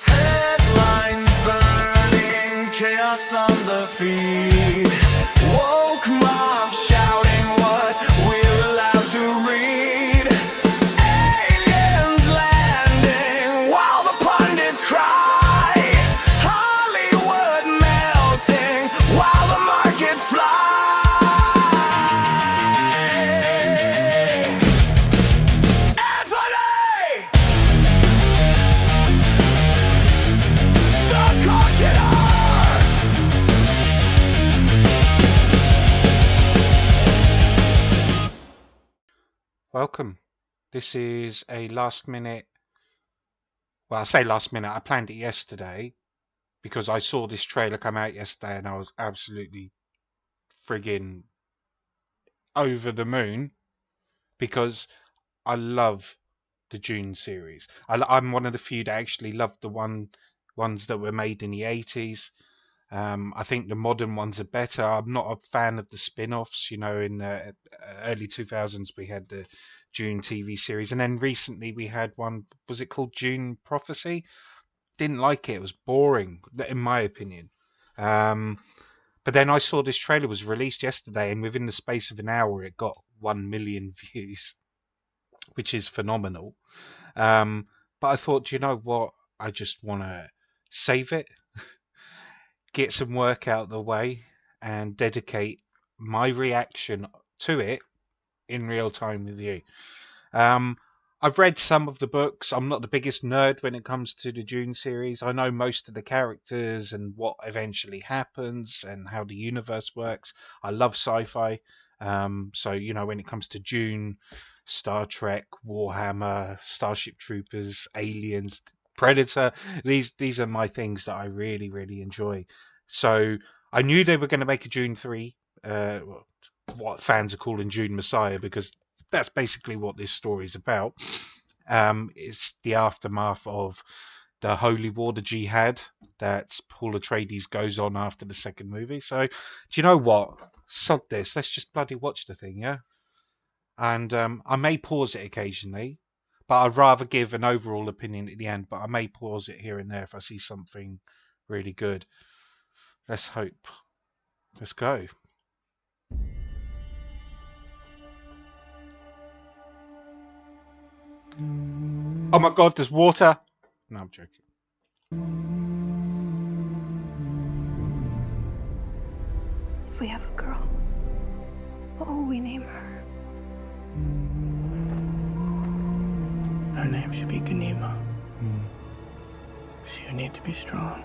Headlines burning, chaos on the feed. Woke mob shouting what we're allowed to read. Aliens landing while the pundits cry. Hollywood melting while the markets fly. Anthony! The conqueror! Welcome. This is a last minute. Well, I say last minute. I planned it yesterday because I saw this trailer come out yesterday and I was absolutely friggin' over the moon because I love the Dune series. I'm one of the few that actually loved the ones that were made in the 80s. I think the modern ones are better. I'm not a fan of the spin-offs. You know, in the early 2000s we had the Dune TV series, and then recently we had one. Was it called Dune Prophecy? Didn't like it. It was boring, in my opinion. But then I saw this trailer was released yesterday, and within the space of an hour, it got 1 million views, which is phenomenal. But I thought, you know what? I just want to save it, get some work out of the way, and dedicate my reaction to it in real time with you. I've read some of the books. I'm not the biggest nerd when it comes to the Dune series. I know most of the characters and what eventually happens and how the universe works. I love sci-fi. So, you know, when it comes to Dune, Star Trek, Warhammer, Starship Troopers, Aliens, Predator, these are my things that I really, really enjoy. So I knew they were going to make a Dune 3, what fans are calling Dune Messiah, because that's basically what this story is about. It's the aftermath of the Holy War, the Jihad, that Paul Atreides goes on after the second movie. So, do you know what? Sod this. Let's just bloody watch the thing, yeah? And I may pause it occasionally, but I'd rather give an overall opinion at the end. But I may pause it here and there if I see something really good. Let's hope. Let's go. Oh my god, there's water! No, I'm joking. If we have a girl, what will we name her? Her name should be Ganima. She would need to be strong,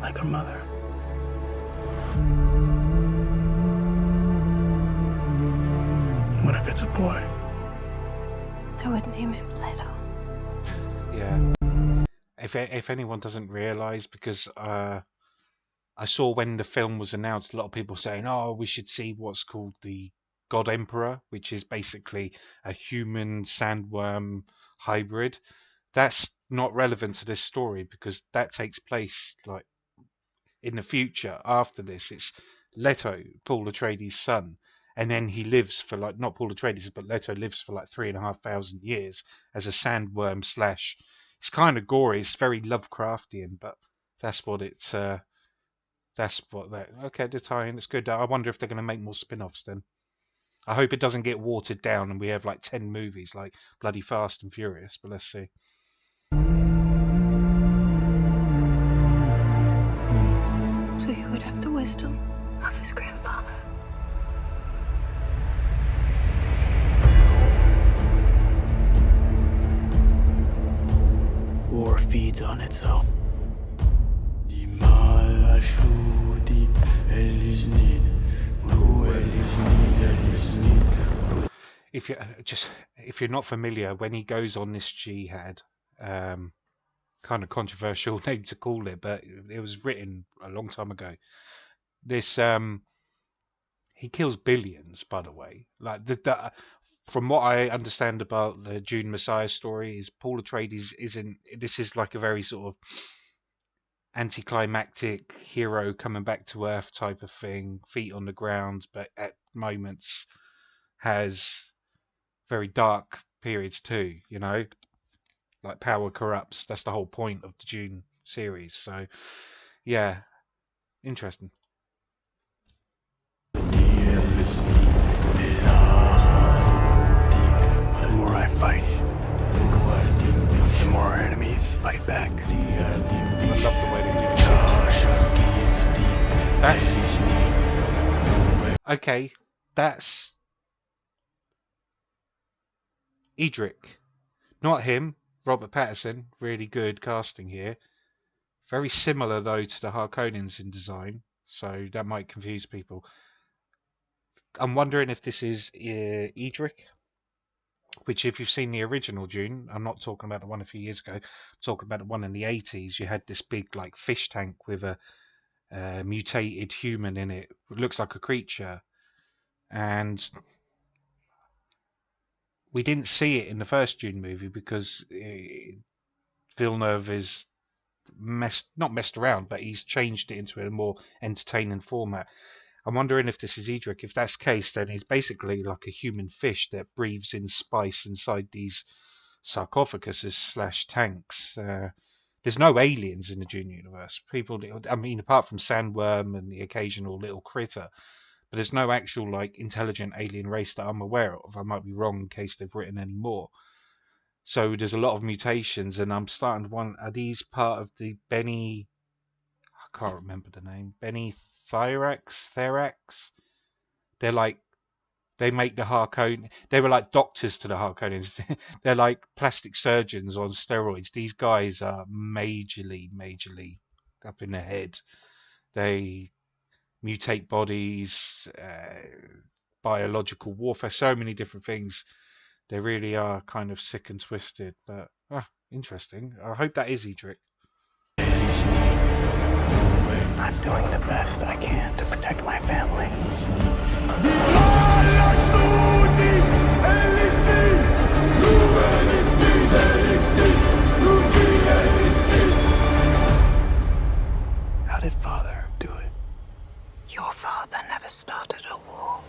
like her mother. What if it's a boy? I would name him Leto. Yeah. If anyone doesn't realise, because I saw when the film was announced, a lot of people saying, "Oh, we should see what's called the God Emperor," which is basically a human sandworm hybrid. That's not relevant to this story because that takes place like in the future after this. It's Leto, Paul Atreides' son, and then he lives for like not Paul Atreides, but Leto lives for like 3,500 years as a sandworm slash. It's kind of gory. It's very Lovecraftian, but that's what it's. That's what that. Okay, the tie-in. It's good. I wonder if they're going to make more spin-offs then. I hope it doesn't get watered down and we have like 10 movies like bloody Fast and Furious. But let's see. So he would have the wisdom of his grandfather. War feeds on itself. If you're not familiar, when he goes on this jihad, kind of controversial name to call it, but it was written a long time ago. This he kills billions, by the way. Like from what I understand about the Dune Messiah story, is Paul Atreides isn't. This is like a very sort of anticlimactic hero coming back to Earth type of thing, feet on the ground, but at moments has very dark periods too, you know, like power corrupts. That's the whole point of the Dune series. So, yeah, interesting. The more I fight, the more our enemies fight back. I love the way they do the ships. That's okay. That's Edric, not him. Robert Pattinson, really good casting here. Very similar though to the Harkonnens in design, so that might confuse people. I'm wondering if this is Edric, which if you've seen the original Dune, I'm not talking about the one a few years ago, I'm talking about the one in the 80s. You had this big like fish tank with a mutated human in it. It looks like a creature, and we didn't see it in the first Dune movie because Villeneuve is not messed around, but he's changed it into a more entertaining format. I'm wondering if this is Edric. If that's the case, then he's basically like a human fish that breathes in spice inside these sarcophaguses slash tanks. There's no aliens in the Dune universe. People, I mean, apart from sandworm and the occasional little critter, but there's no actual like intelligent alien race that I'm aware of. I might be wrong in case they've written any more. So there's a lot of mutations, and I'm starting to wonder: are these part of the Benny? I can't remember the name. Benny Therax. They're like they make the Harkonnen. They were like doctors to the Harkonnens. They're like plastic surgeons on steroids. These guys are majorly up in the head. They mutate bodies, biological warfare, so many different things. They really are kind of sick and twisted, but interesting. I hope that is Edric. I'm doing the best I can to protect my family. How did Father do it? Your father never started a war.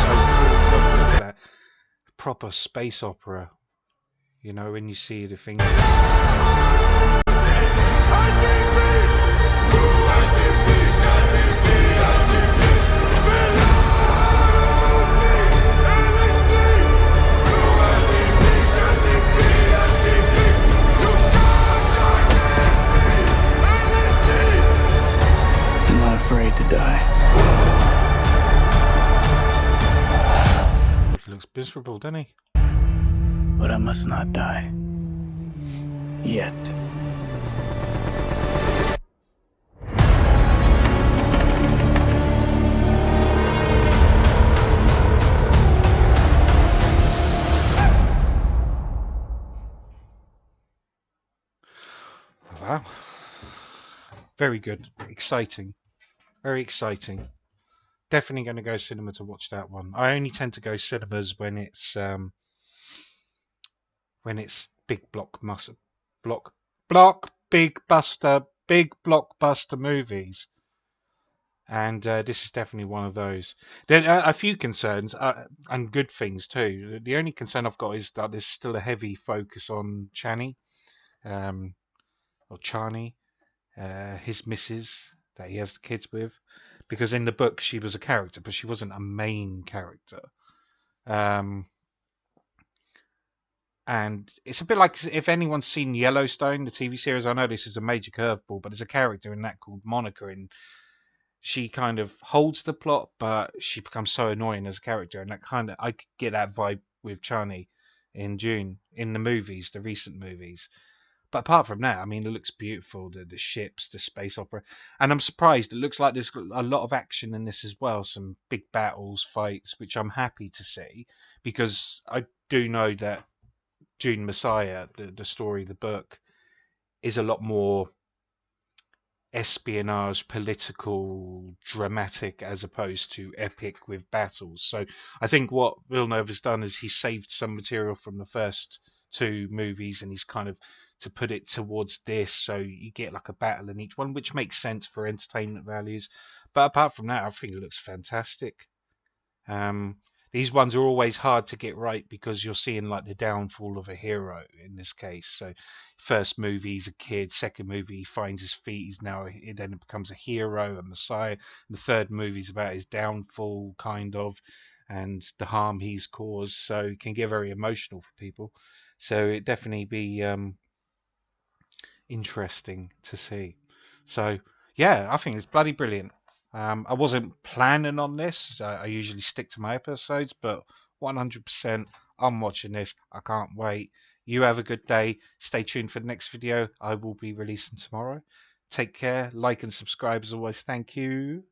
So cool. Look at that proper space opera. You know, when you see the thing. I'm not afraid to die. He looks miserable, doesn't he? But I must not die. Yet. Wow. Very good. Exciting. Very exciting. Definitely going to go cinema to watch that one. I only tend to go cinemas when it's big big blockbuster movies. And this is definitely one of those. There are a few concerns and good things too. The only concern I've got is that there's still a heavy focus on Chani, or Chani, his missus that he has the kids with, because in the book she was a character, but she wasn't a main character. And it's a bit like if anyone's seen Yellowstone, the TV series. I know this is a major curveball, but there's a character in that called Monica, and she kind of holds the plot, but she becomes so annoying as a character, and that kind of I could get that vibe with Chani in Dune in the movies, the recent movies. But apart from that, I mean, it looks beautiful. The ships, the space opera, and I'm surprised. It looks like there's a lot of action in this as well. Some big battles, fights, which I'm happy to see because I do know that Dune Messiah, the story, the book, is a lot more espionage, political, dramatic, as opposed to epic with battles. So I think what Villeneuve has done is he saved some material from the first two movies, and he's kind of to put it towards this, so you get like a battle in each one, which makes sense for entertainment values. But apart from that, I think it looks fantastic. Um, these ones are always hard to get right because you're seeing like the downfall of a hero in this case. So, first movie he's a kid, second movie he finds his feet, he's now he then becomes a hero, a messiah. And the third movie is about his downfall, kind of, and the harm he's caused. So it can get very emotional for people. So it definitely be interesting to see. So yeah, I think it's bloody brilliant. I wasn't planning on this. I usually stick to my episodes, but 100% I'm watching this. I can't wait. You have a good day. Stay tuned for the next video I will be releasing tomorrow. Take care. Like and subscribe as always. Thank you.